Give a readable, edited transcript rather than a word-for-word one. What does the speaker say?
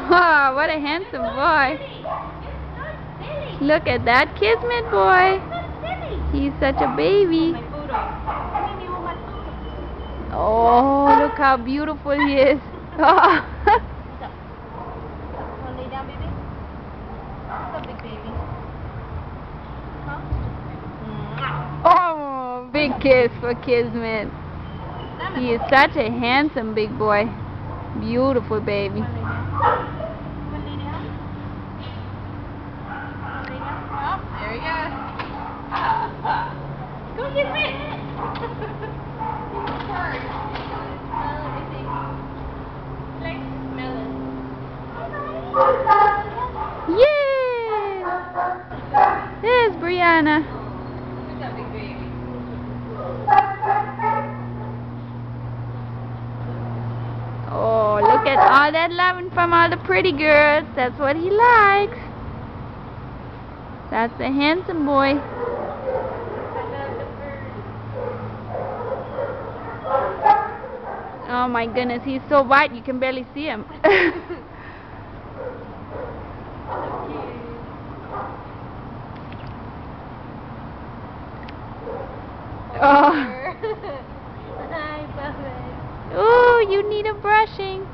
Oh, what a handsome boy. Look at that Kismet boy. He's such a baby. Oh, look how beautiful he is. Oh. Oh, big kiss for Kismet. He is such a handsome big boy. Beautiful baby. There he goes. Go get it. Yay! There's Brianna. Look at big baby. Oh, look at all that loving from all the pretty girls. That's what he likes. That's a handsome boy. Oh my goodness, he's so white you can barely see him. Oh. Oh, you need a brushing.